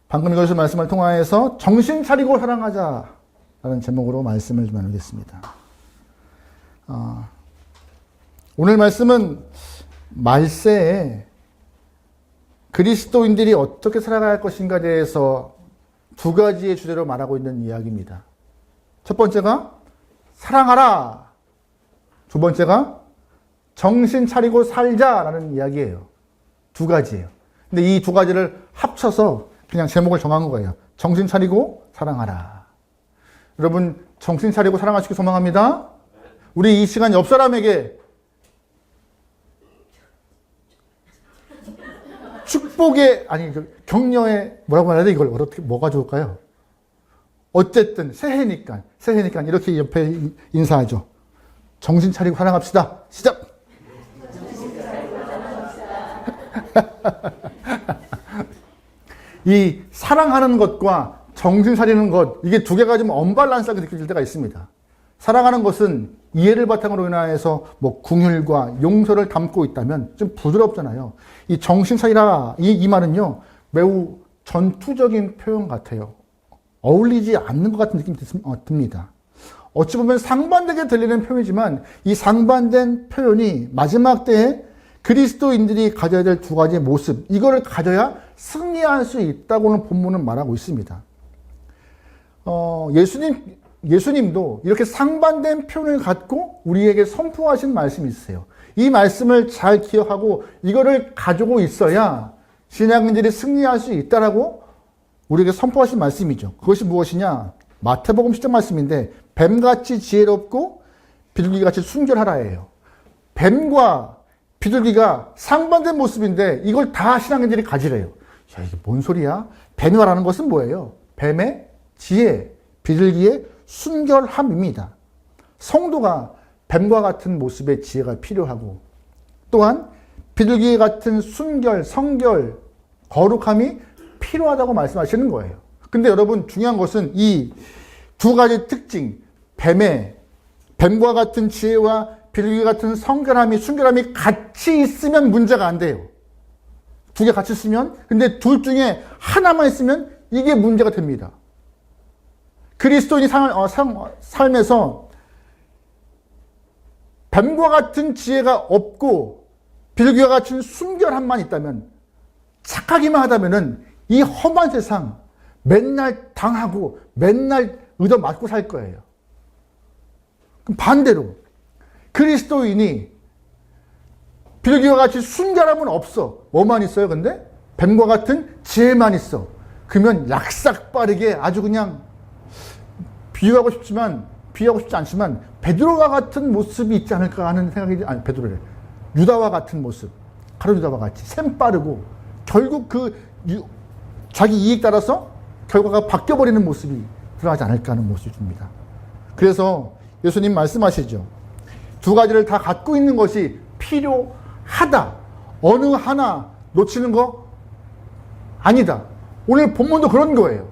방금 읽어주신 말씀을 통하여서 정신 차리고 사랑하자라는 제목으로 말씀을 좀 나누겠습니다. 오늘 말씀은 말세에 그리스도인들이 어떻게 살아가야 할 것인가에 대해서 두 가지의 주제로 말하고 있는 이야기입니다. 첫 번째가 사랑하라. 두 번째가 정신 차리고 살자라는 이야기예요. 두 가지예요. 근데 이 두 가지를 합쳐서 그냥 제목을 정한 거예요. 정신 차리고 사랑하라. 여러분 정신 차리고 사랑하시기 소망합니다. 우리 이 시간 옆 사람에게 축복의 격려의 뭐라고 말해야 돼? 이걸 어떻게 뭐가 좋을까요? 어쨌든 새해니까 이렇게 옆에 인사하죠. 정신 차리고 사랑합시다. 시작. 이 사랑하는 것과 정신 차리는 것, 이게 두 개가 좀 언밸런스하게 느껴질 때가 있습니다. 사랑하는 것은 이해를 바탕으로 인하여서 궁율과 용서를 담고 있다면 좀 부드럽잖아요. 이 정신 차리라, 이 말은요, 매우 전투적인 표현 같아요. 어울리지 않는 것 같은 느낌이 듭니다. 어찌 보면 상반되게 들리는 표현이지만 이 상반된 표현이 마지막 때에 그리스도인들이 가져야 될 두 가지의 모습, 이거를 가져야 승리할 수 있다고는 본문은 말하고 있습니다. 예수님도 이렇게 상반된 표현을 갖고 우리에게 선포하신 말씀이 있어요. 이 말씀을 잘 기억하고 이거를 가지고 있어야 신앙인들이 승리할 수 있다라고 우리에게 선포하신 말씀이죠. 그것이 무엇이냐? 마태복음 10장 말씀인데 뱀같이 지혜롭고 비둘기같이 순결하라예요. 뱀과 비둘기가 상반된 모습인데 이걸 다 신앙인들이 가지래요. 야, 이게 뭔 소리야? 뱀이 말하는 것은 뭐예요? 뱀의 지혜, 비둘기의 순결함입니다. 성도가 뱀과 같은 모습의 지혜가 필요하고 또한 비둘기 같은 순결, 성결, 거룩함이 필요하다고 말씀하시는 거예요. 근데 여러분 중요한 것은 이 두 가지 특징, 뱀과 같은 지혜와 비둘기 같은 성결함이, 순결함이 같이 있으면 문제가 안 돼요. 두 개 같이 있으면, 근데 둘 중에 하나만 있으면 이게 문제가 됩니다. 그리스도인이 삶에서 뱀과 같은 지혜가 없고 비둘기와 같은 순결함만 있다면, 착하기만 하다면은 이 험한 세상 맨날 당하고 맨날 얻어맞고 살 거예요. 그럼 반대로 그리스도인이 비둘기와 같이 순결함은 없어. 뭐만 있어요? 근데 뱀과 같은 지혜만 있어. 그러면 약삭빠르게 아주 그냥 비유하고 싶지 않지만 베드로와 같은 모습이 있지 않을까 하는 생각이, 베드로래, 유다와 같은 모습, 가룟 유다와 같이 샘 빠르고 결국 자기 이익 따라서 결과가 바뀌어버리는 모습이 들어가지 않을까 하는 모습이 듭니다. 그래서 예수님 말씀하시죠. 두 가지를 다 갖고 있는 것이 필요하다. 어느 하나 놓치는 거 아니다. 오늘 본문도 그런 거예요.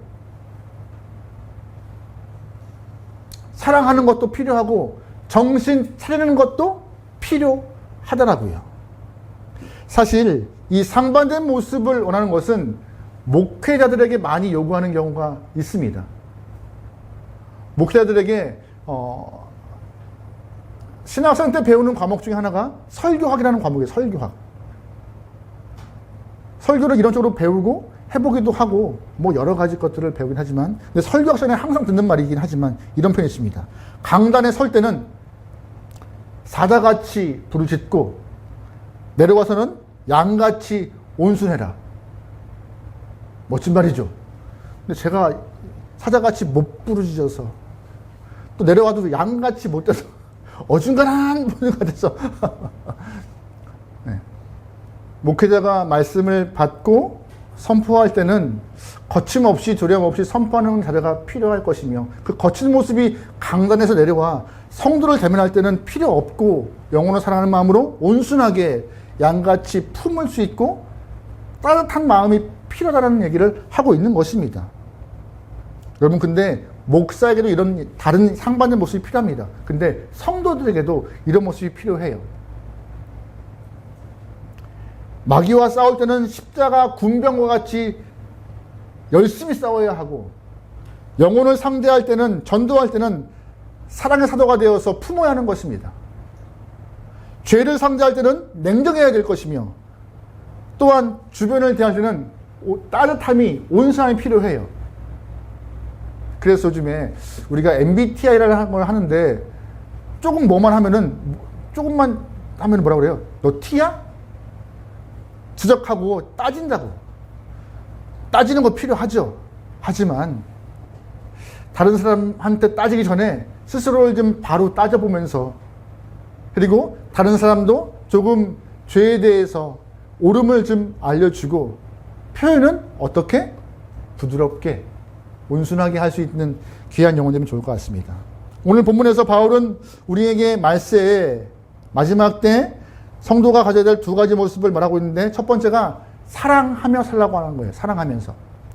사랑하는 것도 필요하고 정신 차리는 것도 필요하더라고요. 사실 이 상반된 모습을 원하는 것은 목회자들에게 많이 요구하는 경우가 있습니다. 목회자들에게 신학생 때 배우는 과목 중에 하나가 설교학이라는 과목이에요. 설교를 이런쪽으로 배우고 해보기도 하고 여러 가지 것들을 배우긴 하지만, 근데 설교학 시간에 항상 듣는 말이긴 하지만 이런 표현이 있습니다. 강단에 설 때는 사자같이 부르짖고 내려와서는 양같이 온순해라. 멋진 말이죠. 근데 제가 사자같이 못 부르짖어서 또 내려와도 양같이 못 돼서 어중간한 분위기가 돼서 네. 목회자가 말씀을 받고 선포할 때는 거침없이 두려움 없이 선포하는 자세가 필요할 것이며, 그 거친 모습이 강단에서 내려와 성도를 대면할 때는 필요 없고 영혼을 사랑하는 마음으로 온순하게 양같이 품을 수 있고 따뜻한 마음이 필요하다는 얘기를 하고 있는 것입니다. 여러분, 근데 목사에게도 이런 다른 상반된 모습이 필요합니다. 근데 성도들에게도 이런 모습이 필요해요. 마귀와 싸울 때는 십자가 군병과 같이 열심히 싸워야 하고, 영혼을 상대할 때는, 전도할 때는 사랑의 사도가 되어서 품어야 하는 것입니다. 죄를 상대할 때는 냉정해야 될 것이며, 또한 주변을 대할 때는 따뜻함이, 온순함이 필요해요. 그래서 요즘에 우리가 MBTI라는 걸 하는데, 조금 뭐만 하면은, 조금만 하면 뭐라 그래요? 너 T야? 지적하고 따진다고. 따지는 거 필요하죠. 하지만 다른 사람한테 따지기 전에 스스로를 좀 바로 따져보면서, 그리고 다른 사람도 조금 죄에 대해서 옳음을 좀 알려주고, 표현은 어떻게? 부드럽게, 온순하게 할 수 있는 귀한 영혼 되면 좋을 것 같습니다. 오늘 본문에서 바울은 우리에게 말세에 마지막 때 성도가 가져야 될 두 가지 모습을 말하고 있는데, 첫 번째가 사랑하며 살라고 하는 거예요. 사랑하면서.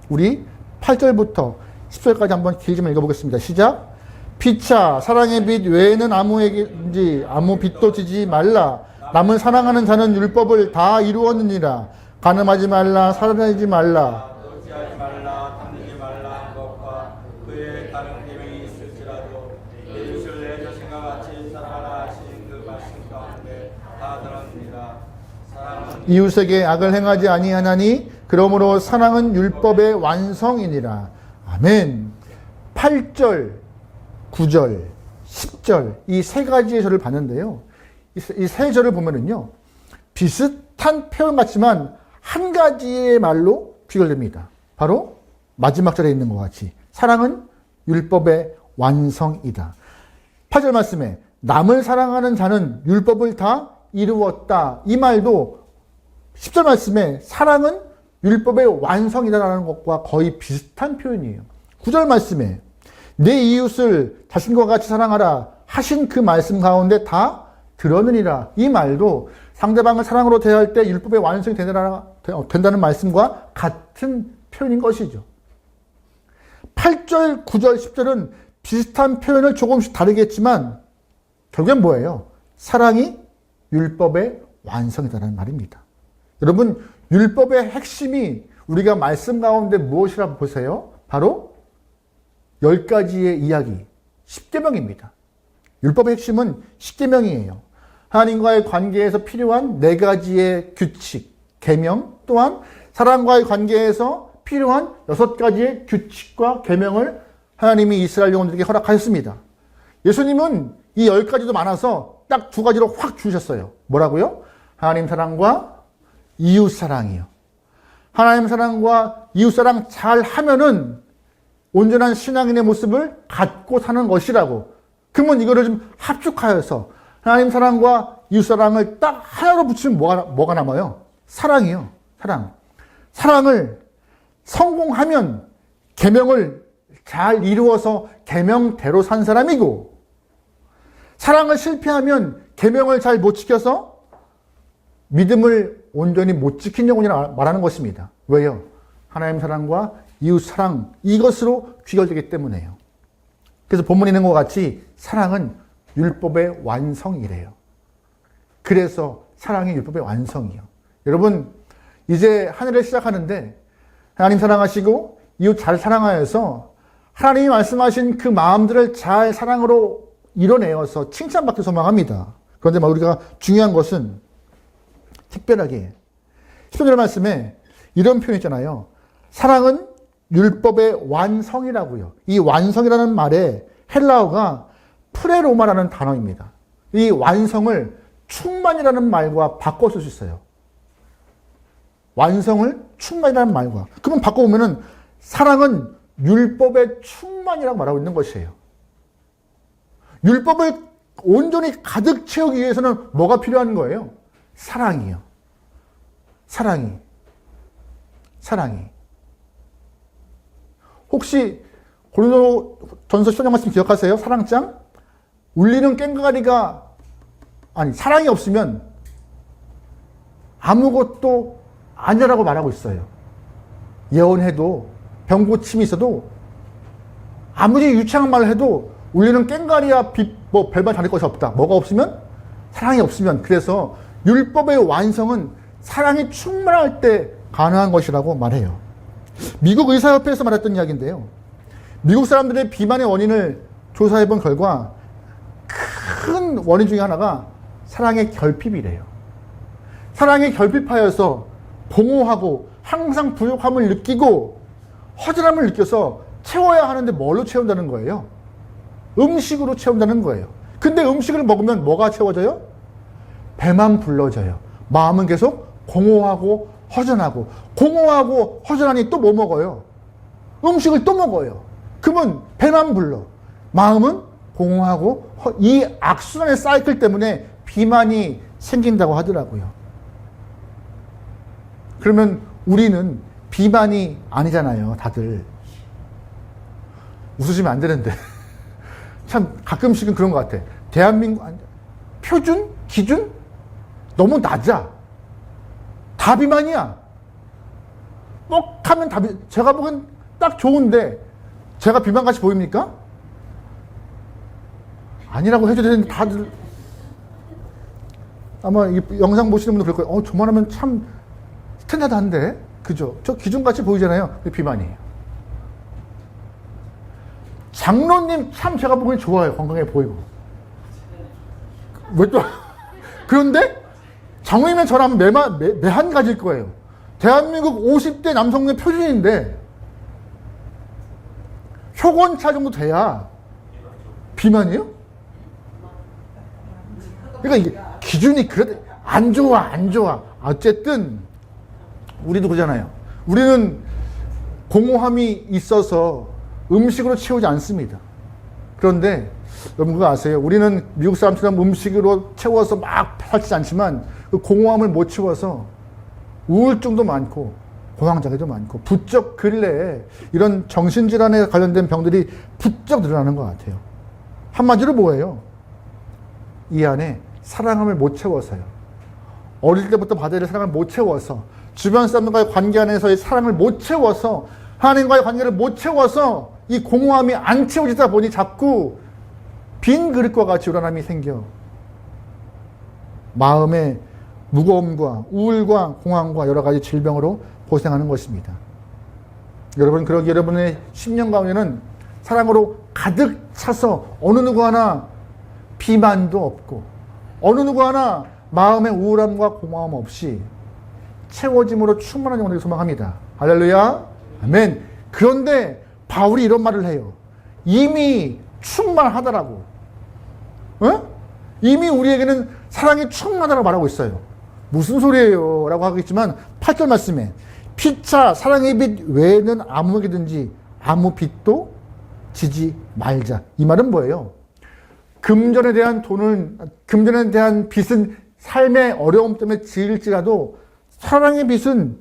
우리 8절부터 10절까지 한번 길지만 읽어보겠습니다. 시작. 피차 사랑의 빛 외에는 아무에게인지 아무 빛도 지지 말라. 남을 사랑하는 자는 율법을 다 이루었느니라. 간음하지 말라. 살인하지 말라. 도지하지 말라. 탐내지 말라 한 것과 그의 다른 계명이 있을지라도 내 이웃을 내 자신과 같이 사랑하라 하신 그 말씀 가운데 다 들었느니라. 사랑은 이웃에게 악을 행하지 아니하나니 그러므로 사랑은 율법의 완성이니라. 아멘. 8절, 9절, 10절 이 세 가지의 절을 봤는데요. 이 세 절을 보면은요, 비슷한 표현 같지만 한 가지의 말로 귀결됩니다. 바로 마지막 절에 있는 것 같이 사랑은 율법의 완성이다. 8절 말씀에 남을 사랑하는 자는 율법을 다 이루었다. 이 말도 10절 말씀에 사랑은 율법의 완성이다라는 것과 거의 비슷한 표현이에요. 9절 말씀에 내 이웃을 자신과 같이 사랑하라 하신 그 말씀 가운데 다 들었느니라. 이 말도 상대방을 사랑으로 대할 때 율법의 완성이 된다는 말씀과 같은 표현인 것이죠. 8절, 9절, 10절은 비슷한 표현을 조금씩 다르겠지만 결국엔 뭐예요? 사랑이 율법의 완성이다라는 말입니다. 여러분, 율법의 핵심이 우리가 말씀 가운데 무엇이라고 보세요? 바로 10가지의 이야기, 10계명입니다. 율법의 핵심은 10계명이에요. 하나님과의 관계에서 필요한 4가지의 규칙, 계명, 또한 사람과의 관계에서 필요한 6가지의 규칙과 계명을 하나님이 이스라엘 영혼들에게 허락하셨습니다. 예수님은 이 10가지도 많아서 딱 2가지로 확 주셨어요. 뭐라고요? 하나님 사랑과 이웃 사랑이요. 하나님 사랑과 이웃 사랑 잘 하면은 온전한 신앙인의 모습을 갖고 사는 것이라고. 그러면 이거를 좀 합축하여서 하나님 사랑과 이웃 사랑을 딱 하나로 붙이면 뭐가 남아요? 사랑이요. 사랑. 사랑을 성공하면 계명을 잘 이루어서 계명대로 산 사람이고, 사랑을 실패하면 계명을 잘 못 지켜서 믿음을 온전히 못 지킨 영혼이라 말하는 것입니다. 왜요? 하나님 사랑과 이웃 사랑, 이것으로 귀결되기 때문에요. 그래서 본문에 있는 것 같이 사랑은 율법의 완성이래요. 그래서 사랑이 율법의 완성이요. 여러분, 이제 한 해를 시작하는데 하나님 사랑하시고 이웃 잘 사랑하여서 하나님이 말씀하신 그 마음들을 잘 사랑으로 이뤄내어서 칭찬받기 소망합니다. 그런데 우리가 중요한 것은 특별하게 10절 말씀에 이런 표현 있잖아요. 사랑은 율법의 완성이라고요. 이 완성이라는 말에 헬라어가 프레로마라는 단어입니다. 이 완성을 충만이라는 말과 바꿔 쓸 수 있어요. 완성을 충만이라는 말과. 그러면 바꿔보면은 사랑은 율법의 충만이라고 말하고 있는 것이에요. 율법을 온전히 가득 채우기 위해서는 뭐가 필요한 거예요? 사랑이요. 사랑이. 혹시 고린도전서 10장 말씀 기억하세요? 사랑장? 울리는 꽹과리가 사랑이 없으면 아무것도 아니라고 말하고 있어요. 예언해도 병고침이 있어도 아무리 유창한 말을 해도 울리는 꽹과리야 별반 다를 것이 없다. 뭐가 없으면? 사랑이 없으면. 그래서 율법의 완성은 사랑이 충만할 때 가능한 것이라고 말해요. 미국 의사협회에서 말했던 이야기인데요. 미국 사람들의 비만의 원인을 조사해 본 결과 큰 원인 중에 하나가 사랑의 결핍이래요. 사랑에 결핍하여서 공허하고 항상 부족함을 느끼고 허전함을 느껴서 채워야 하는데 뭘로 채운다는 거예요? 음식으로 채운다는 거예요. 근데 음식을 먹으면 뭐가 채워져요? 배만 불러져요. 마음은 계속 공허하고 허전하고, 공허하고 허전하니 또 뭐 먹어요? 음식을 또 먹어요. 그러면 배만 불러. 마음은 공허하고 이 악순환의 사이클 때문에 비만이 생긴다고 하더라고요. 그러면 우리는 비만이 아니잖아요, 다들. 웃으시면 안 되는데. 참 가끔씩은 그런 것 같아. 대한민국 표준? 기준? 너무 낮아. 다 비만이야. 하면 다 제가 보기엔 딱 좋은데 제가 비만같이 보입니까? 아니라고 해줘야 되는데 다들 아마 이 영상 보시는 분들 그럴 거예요. 저만하면 참 스탠다드한데? 그죠? 저 기준같이 보이잖아요. 비만이에요. 장로님 참 제가 보기엔 좋아요. 건강해 보이고. 왜 또? 그런데 장로님은 저랑 매한 가지일 거예요. 대한민국 50대 남성의 표준인데 표곤차 정도 돼야 비만이에요? 그러니까 이게 기준이 안 좋아. 어쨌든 우리도 그러잖아요. 우리는 공허함이 있어서 음식으로 채우지 않습니다. 그런데 여러분 그거 아세요? 우리는 미국 사람처럼 음식으로 채워서 막 살지 않지만 그 공허함을 못 채워서 우울증도 많고 공황장애도 많고 부쩍 근래에 이런 정신질환에 관련된 병들이 부쩍 늘어나는 것 같아요. 한마디로 뭐예요? 이 안에 사랑함을 못 채워서요. 어릴 때부터 받아야 될 사랑을 못 채워서, 주변 사람들과의 관계 안에서의 사랑을 못 채워서, 하나님과의 관계를 못 채워서 이 공허함이 안 채워지다 보니 자꾸 빈 그릇과 같이 우울함이 생겨 마음의 무거움과 우울과 공황과 여러 가지 질병으로 고생하는 것입니다. 여러분, 그러기 여러분의 10년 가운데는 사랑으로 가득 차서 어느 누구 하나 비만도 없고 어느 누구 하나 마음의 우울함과 공허함 없이 채워짐으로 충만한 영혼을 소망합니다. 할렐루야. 아멘. 그런데 바울이 이런 말을 해요. 이미 충만하다라고. 이미 우리에게는 사랑이 충만하다고 말하고 있어요. 무슨 소리예요? 라고 하겠지만 8절 말씀에 피차 사랑의 빛 외에는 아무에게든지 아무 빛도 지지 말자. 이 말은 뭐예요? 금전에 대한 빚은 삶의 어려움 때문에 지을지라도 사랑의 빚은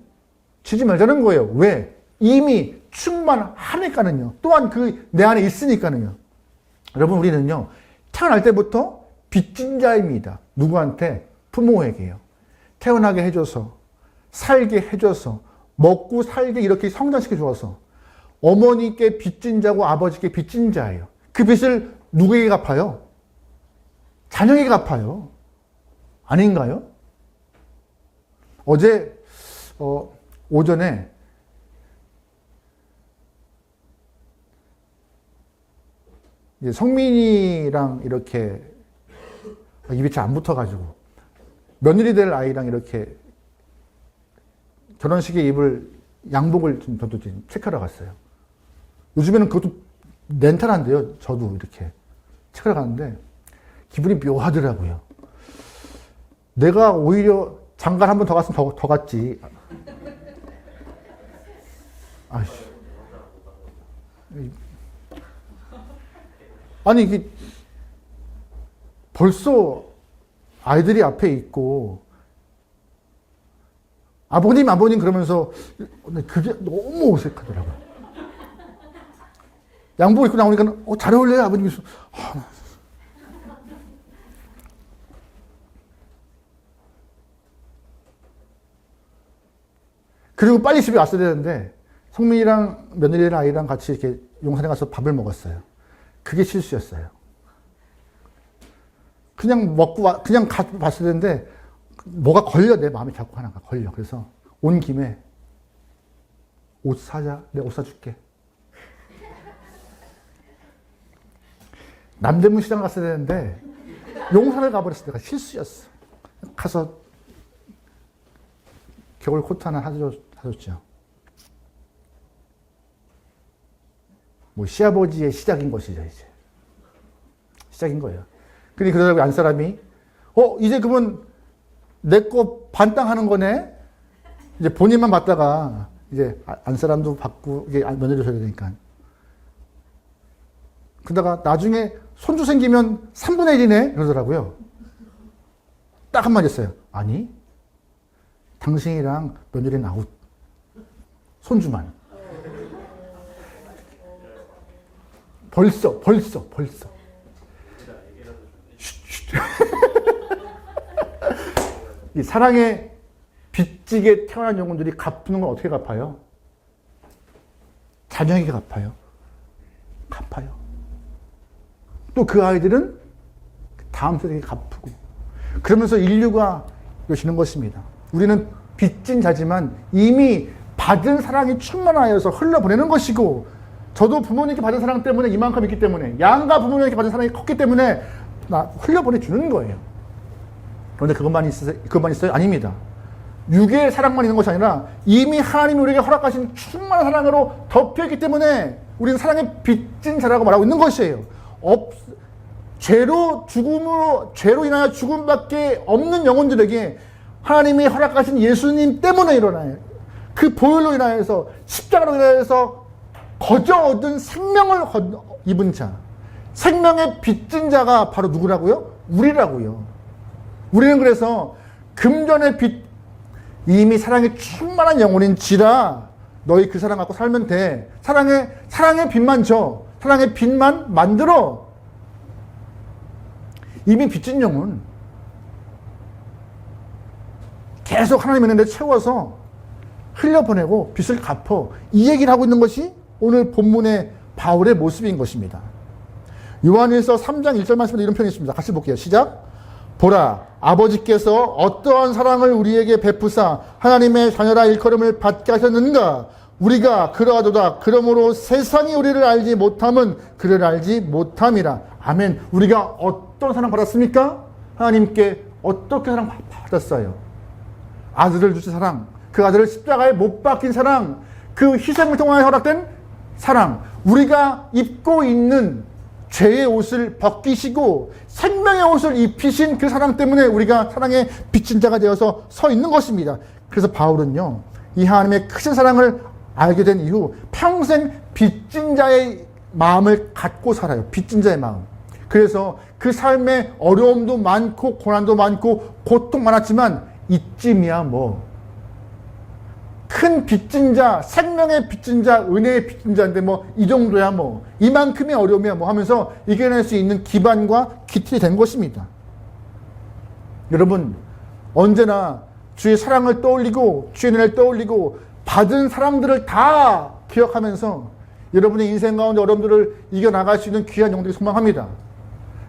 지지 말자는 거예요. 왜? 이미 충만하니까는요. 또한 그 내 안에 있으니까는요. 여러분, 우리는요, 태어날 때부터 빚진 자입니다. 누구한테? 부모에게요. 태어나게 해줘서, 살게 해줘서, 먹고 살게 이렇게 성장시켜 주어서 어머니께 빚진 자고 아버지께 빚진 자예요. 그 빚을 누구에게 갚아요? 자녀에게 갚아요. 아닌가요? 어제 오전에 이제 성민이랑 이렇게 입이 잘 안 붙어가지고 며느리 될 아이랑 이렇게 결혼식에 입을 양복을 좀 저도 지금 체크하러 갔어요. 요즘에는 그것도 렌탈한데요. 저도 이렇게 체크하러 갔는데 기분이 묘하더라고요. 내가 오히려 장가 한 번 더 갔으면 더 갔지. 아이씨. 아니, 이게 벌써 아이들이 앞에 있고, 아버님 그러면서 그게 너무 어색하더라고요. 양복 입고 나오니까 잘 어울려요, 아버님. 그리고 빨리 집에 왔어야 되는데 성민이랑 며느리랑 아이랑 같이 이렇게 용산에 가서 밥을 먹었어요. 그게 실수였어요. 그냥 그냥 봤어야 되는데 뭐가 걸려. 내 마음이 자꾸 하나가 걸려. 그래서 온 김에 옷 사자. 내가 옷 사줄게. 남대문 시장 갔어야 되는데 용산을 가버렸어. 내가 실수였어. 가서 겨울 코트 하나 사줬죠. 뭐 시아버지의 시작인 것이죠. 이제 시작인 거예요. 근데 그러다가 안 사람이 이제 그분 내 거 반땅하는 거네. 이제 본인만 받다가 이제 안 사람도 받고 이게 며느리 줘야 되니까. 그러다가 나중에 손주 생기면 3분의 1이네 이러더라고요. 딱 한마디 했어요. 아니, 당신이랑 며느리는 아웃. 손주만. 벌써. 쉿. 이 사랑에 빚지게 태어난 영혼들이 갚는 건 어떻게 갚아요? 자녀에게 갚아요. 또 그 아이들은 다음 세대에게 갚고. 그러면서 인류가 이러시는 것입니다. 우리는 빚진 자지만 이미 받은 사랑이 충만하여서 흘러보내는 것이고, 저도 부모님께 받은 사랑 때문에 이만큼 있기 때문에, 양가 부모님께 받은 사랑이 컸기 때문에 흘려보내주는 거예요. 그런데 그것만 있어요? 아닙니다. 육의 사랑만 있는 것이 아니라 이미 하나님이 우리에게 허락하신 충만한 사랑으로 덮여있기 때문에 우리는 사랑의 빚진 자라고 말하고 있는 것이에요. 죄로 인하여 죽음밖에 없는 영혼들에게 하나님이 허락하신 예수님 때문에 일어나요. 그 보혈로 인하여서, 십자가로 인하여서 거저 얻은 생명을 입은 자, 생명의 빚진 자가 바로 누구라고요? 우리라고요. 우리는 그래서 금전의 빚, 이미 사랑에 충만한 영혼인지라 너희 그 사랑 갖고 살면 돼. 사랑의 빚만 줘. 사랑의 빚만 만들어. 이미 빚진 영혼 계속 하나님 있는 데 채워서 흘려보내고 빚을 갚어. 이 얘기를 하고 있는 것이 오늘 본문의 바울의 모습인 것입니다. 요한일서 3장 1절 말씀에 이런 표현이 있습니다. 같이 볼게요. 시작. 보라, 아버지께서 어떠한 사랑을 우리에게 베푸사 하나님의 자녀라 일컬음을 받게 하셨는가. 우리가 그러하도다. 그러므로 세상이 우리를 알지 못함은 그를 알지 못함이라. 아멘. 우리가 어떤 사랑 받았습니까? 하나님께 어떻게 사랑 받았어요? 아들을 주신 사랑, 그 아들을 십자가에 못 박힌 사랑, 그 희생을 통하여 허락된 사랑, 우리가 입고 있는 죄의 옷을 벗기시고 생명의 옷을 입히신 그 사랑 때문에 우리가 사랑의 빚진 자가 되어서 서 있는 것입니다. 그래서 바울은요, 이 하나님의 크신 사랑을 알게 된 이후 평생 빚진 자의 마음을 갖고 살아요. 빚진 자의 마음. 그래서 그 삶에 어려움도 많고 고난도 많고 고통 많았지만 이쯤이야 뭐. 큰 빚진 자, 생명의 빚진 자, 은혜의 빚진 자인데 뭐 이 정도야 뭐, 이만큼의 어려움이야 뭐 하면서 이겨낼 수 있는 기반과 기틀이 된 것입니다. 여러분, 언제나 주의 사랑을 떠올리고 주의 은혜를 떠올리고 받은 사랑들을 다 기억하면서 여러분의 인생 가운데 어려움들을 이겨나갈 수 있는 귀한 영들이 소망합니다.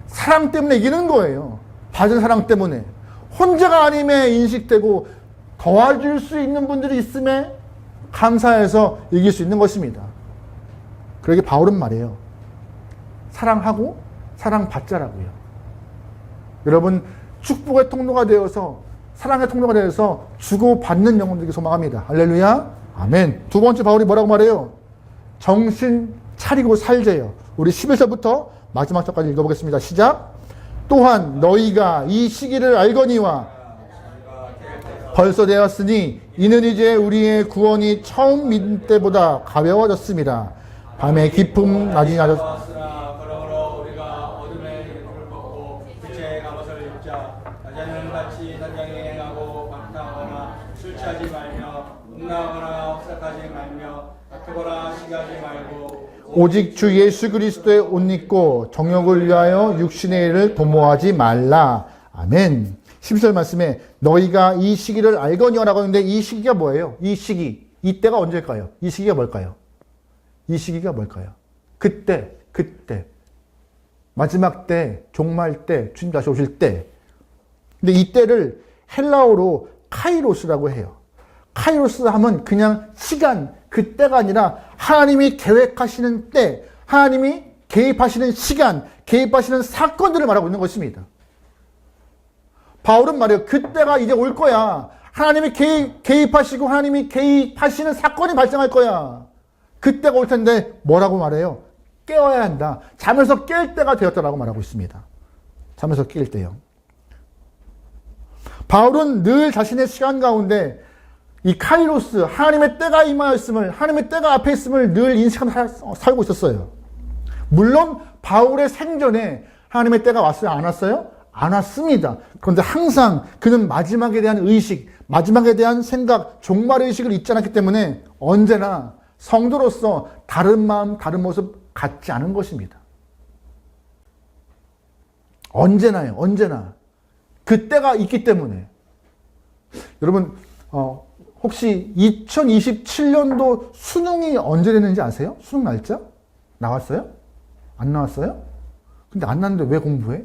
사랑 때문에 이기는 거예요. 받은 사랑 때문에. 혼자가 아님에 인식되고 도와줄 수 있는 분들이 있음에 감사해서 이길 수 있는 것입니다. 그러게 바울은 말해요. 사랑하고 사랑받자라고요. 여러분, 축복의 통로가 되어서, 사랑의 통로가 되어서 주고받는 영혼들에게 소망합니다. 할렐루야. 아멘. 두 번째 바울이 뭐라고 말해요? 정신 차리고 살재요. 우리 11절부터 마지막 절까지 읽어보겠습니다. 시작. 또한 너희가 이 시기를 알거니와 벌써 되었으니 이는 이제 우리의 구원이 처음 믿을 때보다 가벼워졌습니다. 밤의 깊음 낮이 낮았으나 그러므로 우리가 어둠의 일을 벗고 빛의 갑옷을 입자. 낮에는 같이 단장에 행하고 방탕하거나 술 취하지 말며 음란하거나 옥삭하지 말며 다투거나 시기하지 말고 오직 주 예수 그리스도의 옷 입고 정욕을 위하여 육신의 일을 도모하지 말라. 아멘. 12절 말씀에 너희가 이 시기를 알거니와라고 하는데 이 시기가 뭐예요? 이 시기, 이때가 언제일까요? 이 시기가 뭘까요? 이 시기가 뭘까요? 그때 마지막 때, 종말 때, 주님 다시 오실 때. 근데 이때를 헬라어로 카이로스라고 해요. 카이로스 하면 그냥 시간, 그때가 아니라 하나님이 계획하시는 때, 하나님이 개입하시는 시간, 개입하시는 사건들을 말하고 있는 것입니다. 바울은 말해요. 그때가 이제 올 거야. 하나님이 개입하시고 하나님이 개입하시는 사건이 발생할 거야. 그때가 올 텐데 뭐라고 말해요? 깨어야 한다. 잠에서 깰 때가 되었다라고 말하고 있습니다. 잠에서 깰 때요. 바울은 늘 자신의 시간 가운데 이 카이로스, 하나님의 때가 임하였음을, 하나님의 때가 앞에 있음을 늘 인식하면서 살고 있었어요. 물론 바울의 생전에 하나님의 때가 왔어요? 안 왔어요? 안 왔습니다. 그런데 항상 그는 마지막에 대한 의식, 마지막에 대한 생각, 종말의 의식을 잊지 않았기 때문에 언제나 성도로서 다른 마음, 다른 모습 갖지 않은 것입니다. 언제나요, 언제나. 그때가 있기 때문에. 여러분, 혹시 2027년도 수능이 언제 되는지 아세요? 수능 날짜? 나왔어요? 안 나왔어요? 근데 안 나왔는데 왜 공부해?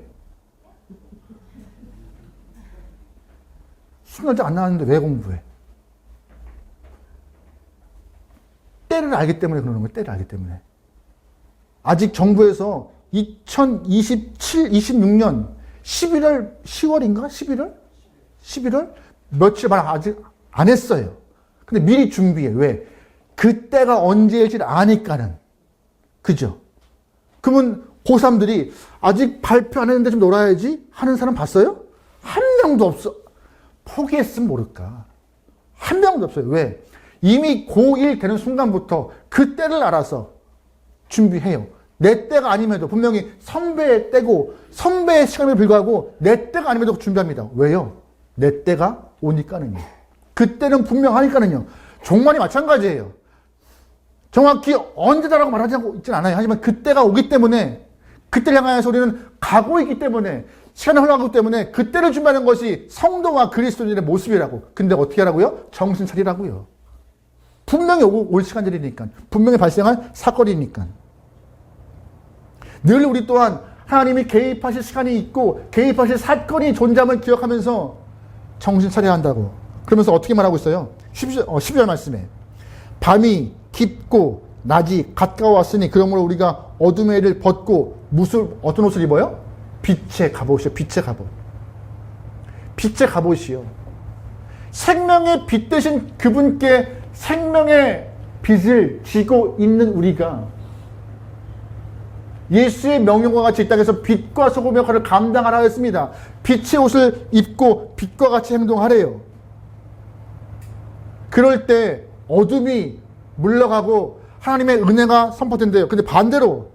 수능 날짜 안 나왔는데 왜 공부해? 때를 알기 때문에 그러는 거예요. 때를 알기 때문에. 아직 정부에서 26년 11월, 10월인가? 11월? 며칠 만 아직 안 했어요. 근데 미리 준비해. 왜? 그때가 언제일지 아니까는. 그죠? 그러면 고3들이 아직 발표 안 했는데 좀 놀아야지 하는 사람 봤어요? 한 명도 없어. 포기했으면 모를까. 한 명도 없어요. 왜? 이미 고1 되는 순간부터 그때를 알아서 준비해요. 내 때가 아님에도 분명히 선배의 때고 선배의 시간에 불구하고 내 때가 아님에도 준비합니다. 왜요? 내 때가 오니까는요. 그때는 분명하니까는요. 종말이 마찬가지예요. 정확히 언제다라고 말하지 있지는 않아요. 하지만 그때가 오기 때문에 그때를 향하여서 우리는 가고 있기 때문에 시간이 흘러가기 때문에 그때를 준비하는 것이 성도와 그리스도인의 모습이라고. 근데 어떻게 하라고요? 정신 차리라고요. 분명히 올 시간들이니까. 분명히 발생할 사건이니까. 늘 우리 또한 하나님이 개입하실 시간이 있고 개입하실 사건이 존재함을 기억하면서 정신 차려야 한다고. 그러면서 어떻게 말하고 있어요? 12절 말씀에 밤이 깊고 낮이 가까웠으니 그러므로 우리가 어둠의 일을 벗고 어떤 옷을 입어요? 빛의 갑옷이요. 빛의 갑옷. 빛의 갑옷이요. 생명의 빛 대신 그분께 생명의 빛을 지고 있는 우리가 예수의 명령과 같이 이 땅에서 빛과 소금의 역할을 감당하라 했습니다. 빛의 옷을 입고 빛과 같이 행동하래요. 그럴 때 어둠이 물러가고 하나님의 은혜가 선포된대요. 근데 반대로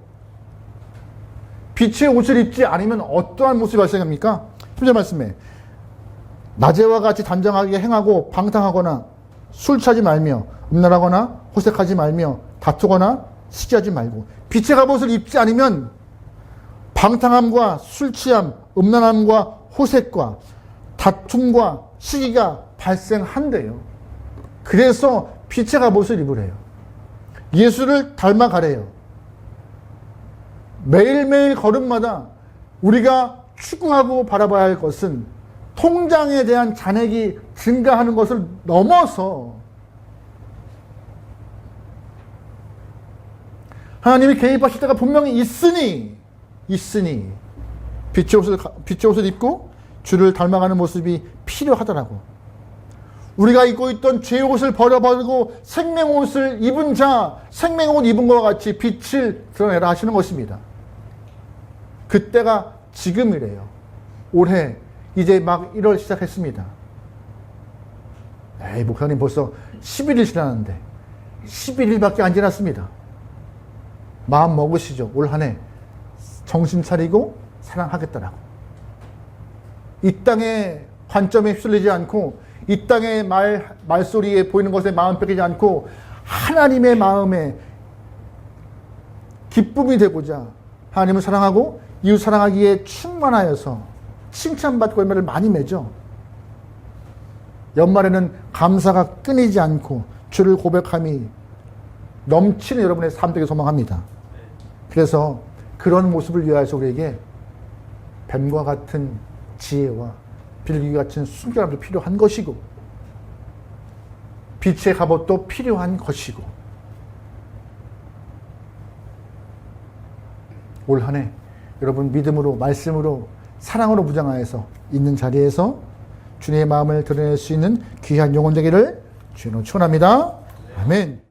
빛의 옷을 입지 않으면 어떠한 모습이 발생합니까? 10절 말씀에 낮에와 같이 단정하게 행하고 방탕하거나 술 취하지 말며 음란하거나 호색하지 말며 다투거나 시기하지 말고. 빛의 갑옷을 입지 않으면 방탕함과 술 취함, 음란함과 호색과 다툼과 시기가 발생한대요. 그래서 빛의 갑옷을 입으래요. 예수를 닮아가래요. 매일매일 걸음마다 우리가 추구하고 바라봐야 할 것은 통장에 대한 잔액이 증가하는 것을 넘어서 하나님이 개입하실 때가 분명히 있으니 빛의 옷을 입고 주를 닮아가는 모습이 필요하더라고. 우리가 입고 있던 죄의 옷을 버려버리고 생명의 옷을 입은 자, 생명의 옷 입은 것과 같이 빛을 드러내라 하시는 것입니다. 그때가 지금이래요. 올해 이제 막 1월 시작했습니다. 에이, 목사님 벌써 11일 지났는데 11일밖에 안 지났습니다. 마음 먹으시죠. 올 한 해 정신 차리고 사랑하겠다라고. 이 땅의 관점에 휩쓸리지 않고 이 땅의 말소리에 보이는 것에 마음 뺏기지 않고 하나님의 마음에 기쁨이 되고자 하나님을 사랑하고 이웃 사랑하기에 충만하여서 칭찬받고 열매를 많이 맺어. 연말에는 감사가 끊이지 않고 주를 고백함이 넘치는 여러분의 삶 되길 소망합니다. 그래서 그런 모습을 위하여서 우리에게 뱀과 같은 지혜와 빌기 같은 순결함도 필요한 것이고 빛의 갑옷도 필요한 것이고 올 한 해 여러분 믿음으로, 말씀으로, 사랑으로 무장하여서 있는 자리에서 주님의 마음을 드러낼 수 있는 귀한 영혼 되기를 주님으로 축원합니다. 아멘.